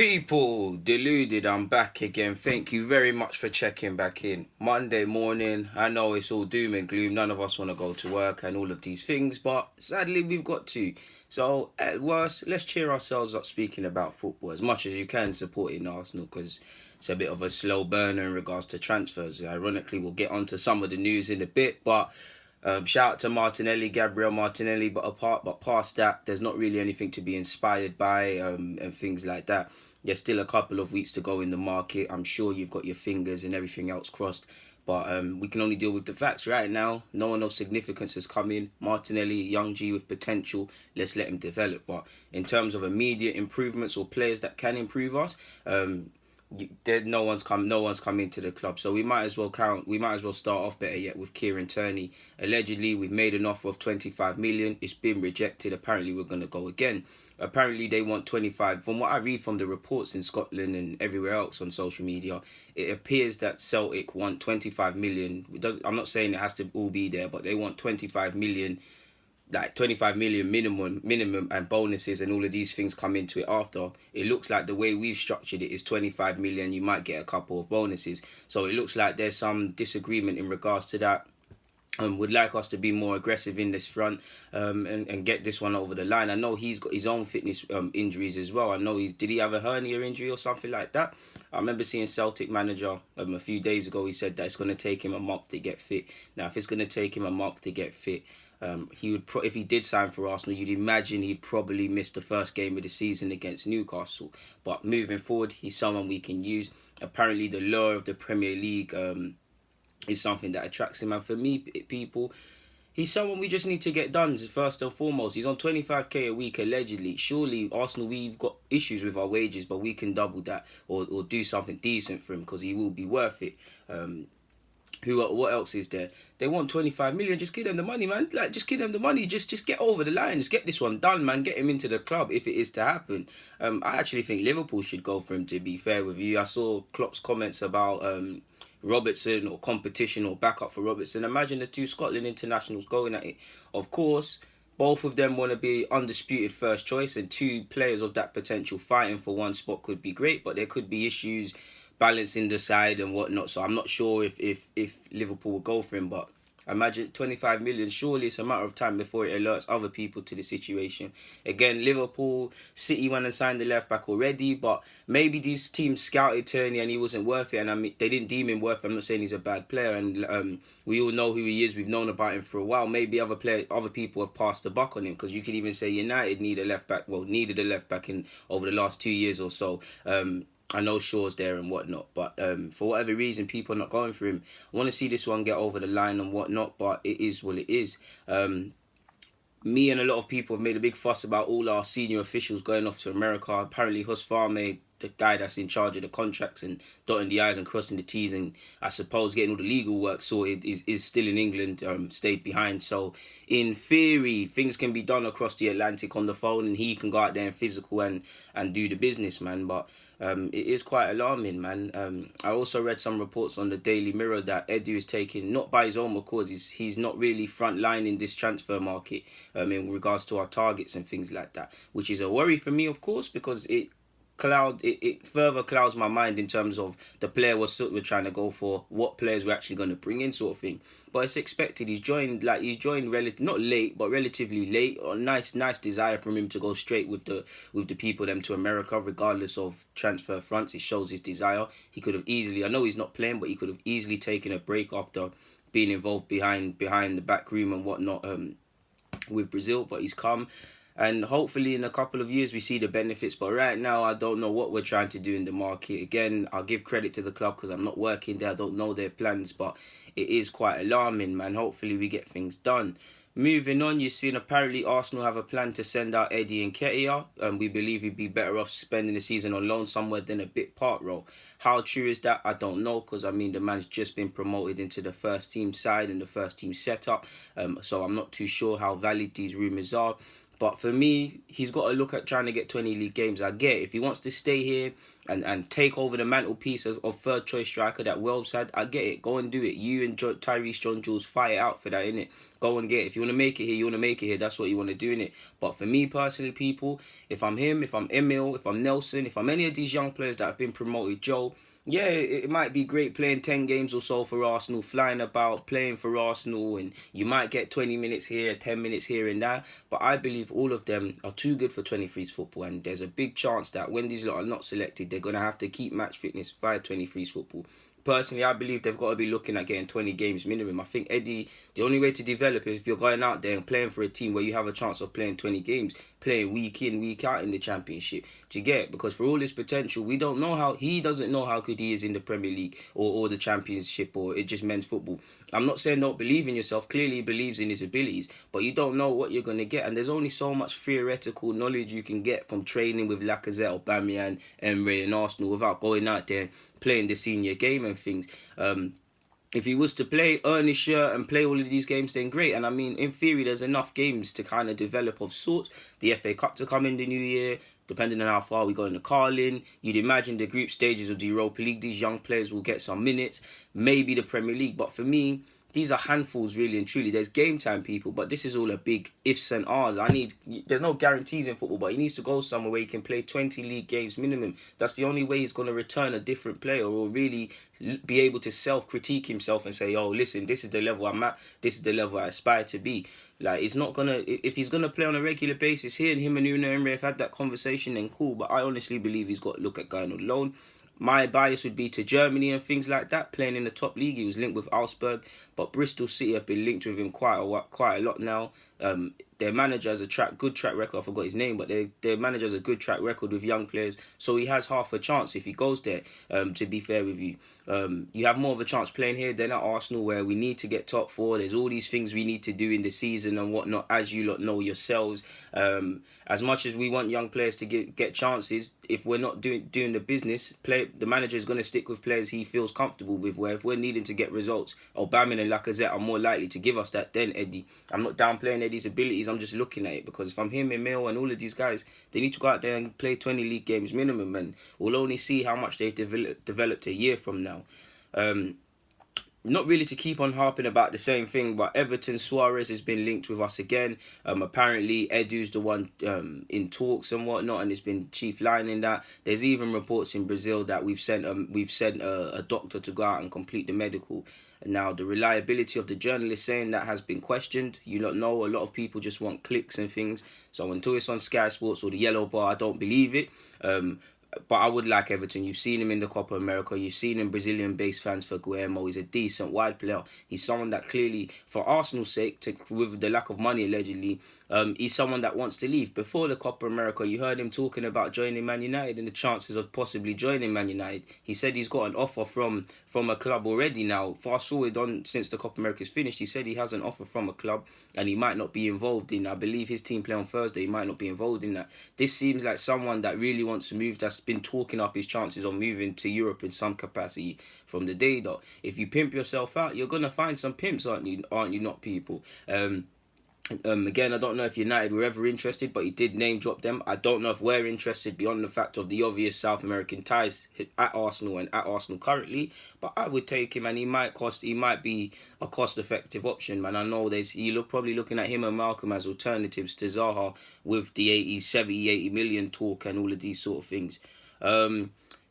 People, Deluded, I'm back again. Thank you very much for checking back in. Monday morning, I know it's all doom and gloom. None of us want to go to work and all of these things, but sadly we've got to. So, at worst, let's cheer ourselves up speaking about football as much as you can supporting Arsenal because it's a bit of a slow burner in regards to transfers. Ironically, we'll get onto some of the news in a bit, but shout out to Martinelli, Gabriel Martinelli, but past that, there's not really anything to be inspired by and things like that. There's still a couple of weeks to go in the market. I'm sure you've got your fingers and everything else crossed, but we can only deal with the facts right now. No one of significance has come in. Martinelli, young G with potential. Let's let him develop. But in terms of immediate improvements or players that can improve us, no one's come into the club, so we might as well start off better yet with Kieran Tierney. Allegedly we've made an offer of 25 million. It's been rejected. Apparently we're going to go again. Apparently they want 25. From what I read from the reports in Scotland and everywhere else on social media, it appears that Celtic want 25 million. I'm not saying it has to all be there, but they want 25 million, like 25 million minimum, and bonuses and all of these things come into it after. It looks like the way we've structured it is 25 million, you might get a couple of bonuses, so it looks like there's some disagreement in regards to that. Would like us to be more aggressive in this front, and get this one over the line. I know he's got his own fitness injuries as well. I know did he have a hernia injury or something like that? I remember seeing Celtic manager a few days ago. He said that it's going to take him a month to get fit. Now, if it's going to take him a month to get fit, he would if he did sign for Arsenal, you'd imagine he'd probably miss the first game of the season against Newcastle. But moving forward, he's someone we can use. Apparently, the lure of the Premier League is something that attracts him, and for me, people, he's someone we just need to get done first and foremost. He's on 25k a week allegedly. Surely Arsenal, we've got issues with our wages, but we can double that or do something decent for him because he will be worth it. What else is there? They want 25 million. Just give them the money, man. Like, just give them the money. Just get over the line. Just get this one done, man. Get him into the club if it is to happen. I actually think Liverpool should go for him, to be fair with you. I saw Klopp's comments about Robertson or competition or backup for Robertson. Imagine the two Scotland internationals going at it. Of course, both of them want to be undisputed first choice, and two players of that potential fighting for one spot could be great, but there could be issues balancing the side and whatnot. So I'm not sure if Liverpool will go for him, but imagine 25 million. Surely it's a matter of time before it alerts other people to the situation. Again, Liverpool, City went and signed the left back already, but maybe these teams scouted Tierney and he wasn't worth it, and I mean they didn't deem him worth it. I'm not saying he's a bad player, and we all know who he is. We've known about him for a while. Maybe other people have passed the buck on him, because you could even say United needed a left back in over the last 2 years or so. I know Shaw's there and whatnot, but for whatever reason, people are not going for him. I want to see this one get over the line and whatnot, but it is what it is. Me and a lot of people have made a big fuss about all our senior officials going off to America. Apparently, Husfarme, the guy that's in charge of the contracts and dotting the I's and crossing the T's and I suppose getting all the legal work sorted, is still in England, stayed behind. So in theory, things can be done across the Atlantic on the phone, and he can go out there and physical and do the business, man. But it is quite alarming, man. I also read some reports on the Daily Mirror that Edu is taking, not by his own accord, he's not really front line in this transfer market in regards to our targets and things like that, which is a worry for me, of course, because it further clouds my mind in terms of the player we're trying to go for, what players we're actually going to bring in, sort of thing. But it's expected. He's joined not late, but relatively late. A nice desire from him to go straight with the people them to America, regardless of transfer fronts. It shows his desire. He could have easily, I know he's not playing, but he could have easily taken a break after being involved behind the back room and whatnot with Brazil. But he's come. And hopefully in a couple of years we see the benefits. But right now, I don't know what we're trying to do in the market. Again, I'll give credit to the club because I'm not working there. I don't know their plans. But it is quite alarming, man. Hopefully we get things done. Moving on, you've seen apparently Arsenal have a plan to send out Eddie Nketiah. We believe he'd be better off spending the season on loan somewhere than a bit part role. How true is that? I don't know, because I mean the man's just been promoted into the first team side and the first team setup. So I'm not too sure how valid these rumours are. But for me, he's got to look at trying to get 20 league games. I get it. If he wants to stay here and take over the mantelpiece of third choice striker that Welbs had, I get it. Go and do it. You and Tyrese John Jules fight it out for that, innit? Go and get it. If you want to make it here, you want to make it here. That's what you want to do, innit? But for me personally, people, if I'm him, if I'm Emil, if I'm Nelson, if I'm any of these young players that have been promoted, Joe, yeah, it might be great playing 10 games or so for Arsenal, flying about, playing for Arsenal, and you might get 20 minutes here, 10 minutes here and there. But I believe all of them are too good for 23s football, and there's a big chance that when these lot are not selected, they're going to have to keep match fitness via 23s football. Personally, I believe they've got to be looking at getting 20 games minimum. I think, Eddie, the only way to develop is if you're going out there and playing for a team where you have a chance of playing 20 games, playing week in, week out in the Championship. Do you get it? Because for all his potential, we don't know how, he doesn't know how good he is in the Premier League or the Championship or it just men's football. I'm not saying don't believe in yourself. Clearly he believes in his abilities, but you don't know what you're going to get. And there's only so much theoretical knowledge you can get from training with Lacazette, Aubameyang, Emre and Arsenal without going out there playing the senior game and things. If he was to play, earn his shirt and play all of these games, then great. And I mean, in theory, there's enough games to kind of develop of sorts. The FA Cup to come in the new year, depending on how far we go in the Carling. You'd imagine the group stages of the Europa League, these young players will get some minutes. Maybe the Premier League. But for me, these are handfuls, really and truly. There's game time, people, but this is all a big ifs and ahs. There's no guarantees in football, but he needs to go somewhere where he can play 20 league games minimum. That's the only way he's going to return a different player or really be able to self-critique himself and say, oh, listen, this is the level I'm at, this is the level I aspire to be. Like, it's not going to, if he's going to play on a regular basis here, and him and Unai Emery have had that conversation, then cool, but I honestly believe he's got to look at going on loan. My bias would be to Germany and things like that, playing in the top league. He was linked with Augsburg, but Bristol City have been linked with him quite a lot now. Their manager has a good track record. I forgot his name, but their manager has a good track record with young players, so he has half a chance if he goes there. To be fair with you, you have more of a chance playing here than at Arsenal, where we need to get top four. There's all these things we need to do in the season and whatnot, as you lot know yourselves. As much as we want young players to get chances, if we're not doing the business, the manager is going to stick with players he feels comfortable with. Where if we're needing to get results, Aubameyang and Lacazette are more likely to give us that than Eddie. I'm not downplaying Eddie's abilities. I'm just looking at it because if I'm him, Emil, and all of these guys, they need to go out there and play 20 league games minimum, and we'll only see how much they've developed a year from now. Not really to keep on harping about the same thing, but Everton Suarez has been linked with us again. Apparently Edu's the one in talks and whatnot, and it's been chief lining that. There's even reports in Brazil that we've sent a doctor to go out and complete the medical. Now, the reliability of the journalist saying that has been questioned. You don't know, a lot of people just want clicks and things. So until it's on Sky Sports or the Yellow Bar, I don't believe it. But I would like Everton. You've seen him in the Copa America. You've seen him Brazilian-based fans for Guillermo. He's a decent wide player. He's someone that clearly, for Arsenal's sake, with the lack of money allegedly, he's someone that wants to leave. Before the Copa America, you heard him talking about joining Man United and the chances of possibly joining Man United. He said he's got an offer from a club already now. Fast forward on since the Copa America's finished, he said he has an offer from a club and he might not be involved in. I believe his team play on Thursday. He might not be involved in that. This seems like someone that really wants to move, that's been talking up his chances of moving to Europe in some capacity from the day that if you pimp yourself out, you're gonna find some pimps, aren't you not, people? Again, I don't know if United were ever interested, but he did name drop them. I don't know if we're interested beyond the fact of the obvious South American ties at Arsenal and at Arsenal currently. But I would take him, and he might be a cost-effective option, man. I know probably looking at him and Malcolm as alternatives to Zaha with the 80 million talk and all of these sort of things.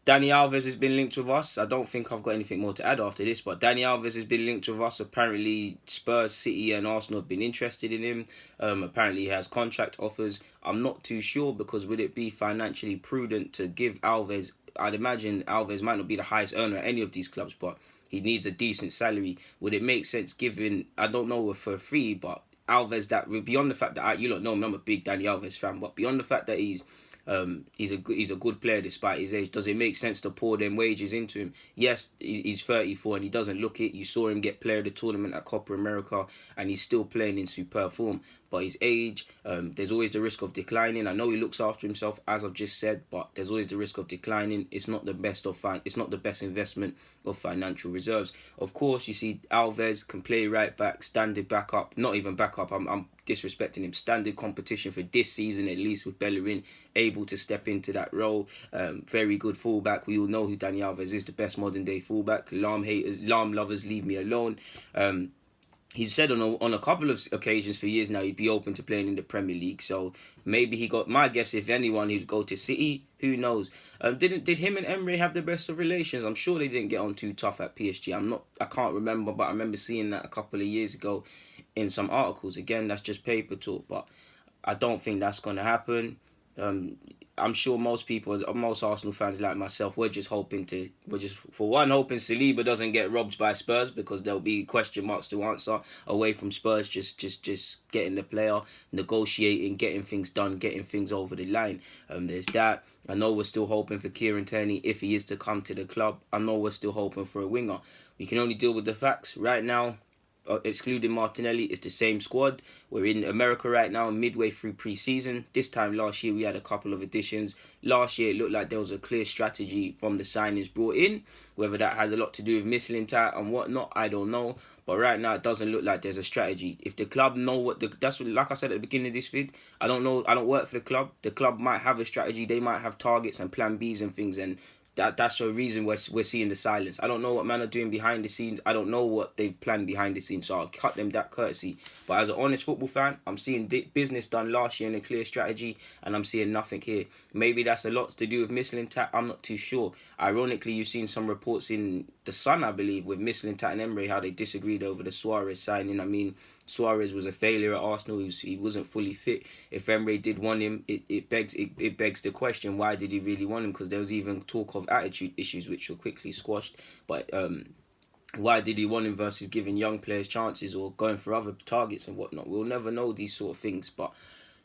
Dani Alves has been linked with us. I don't think I've got anything more to add after this, but Dani Alves has been linked with us. Apparently, Spurs, City and Arsenal have been interested in him. Apparently, he has contract offers. I'm not too sure because would it be financially prudent to give Alves... I'd imagine Alves might not be the highest earner at any of these clubs, but he needs a decent salary. Would it make sense giving... I don't know for free, but Alves, that beyond the fact that you don't know, I'm a big Dani Alves fan, but beyond the fact that he's a good player despite his age, does it make sense to pour them wages into him? Yes, he's 34 and he doesn't look it. You saw him get player of the tournament at Copa America and he's still playing in superb form. but his age, there's always the risk of declining. I know he looks after himself, as I've just said, but there's always the risk of declining. It's not the best it's not the best investment of financial reserves. Of course, you see Alves can play right back, standard backup, not even backup. I'm disrespecting him. Standard competition for this season, at least, with Bellerin able to step into that role. Very good fullback. We all know who Dani Alves is, the best modern day fullback. Lam lovers, leave me alone. He's said on a couple of occasions for years now he'd be open to playing in the Premier League. So maybe he got, my guess, if anyone, he'd go to City. Who knows? Did him and Emery have the best of relations? I'm sure they didn't get on too tough at PSG. I can't remember, but I remember seeing that a couple of years ago in some articles. Again, that's just paper talk, but I don't think that's going to happen. I'm sure most Arsenal fans like myself, we're just hoping Saliba doesn't get robbed by Spurs, because there'll be question marks to answer away from Spurs, just getting the player, negotiating, getting things done, getting things over the line. There's that. I know we're still hoping for Kieran Tierney if he is to come to the club. I know we're still hoping for a winger. We can only deal with the facts right now. Excluding Martinelli, it's the same squad. We're in America right now, midway through pre-season. This time last year, we had a couple of additions. Last year, it looked like there was a clear strategy from the signings brought in. Whether that had a lot to do with Nketiah and whatnot, I don't know. But right now, it doesn't look like there's a strategy. If the club know like I said at the beginning of this vid, I don't know. I don't work for the club. The club might have a strategy. They might have targets and plan Bs and things, and that's a reason we're seeing the silence. I don't know what man are doing behind the scenes. I don't know what they've planned behind the scenes, so I'll cut them that courtesy. But as an honest football fan, I'm seeing business done last year in a clear strategy, and I'm seeing nothing here. Maybe that's a lot to do with Nketiah. I'm not too sure. Ironically, you've seen some reports in The Sun, I believe, with Nketiah and Emery, how they disagreed over the Suarez signing. I mean, Suarez was a failure at Arsenal. He wasn't fully fit. If Emery did want him, it begs the question, why did he really want him? Because there was even talk of attitude issues, which were quickly squashed. But why did he want him versus giving young players chances or going for other targets and whatnot? We'll never know these sort of things, but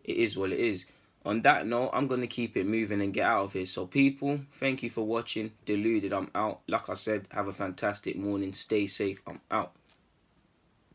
it is what it is. On that note, I'm going to keep it moving and get out of here. So people, thank you for watching. Deluded, I'm out. Like I said, have a fantastic morning. Stay safe. I'm out.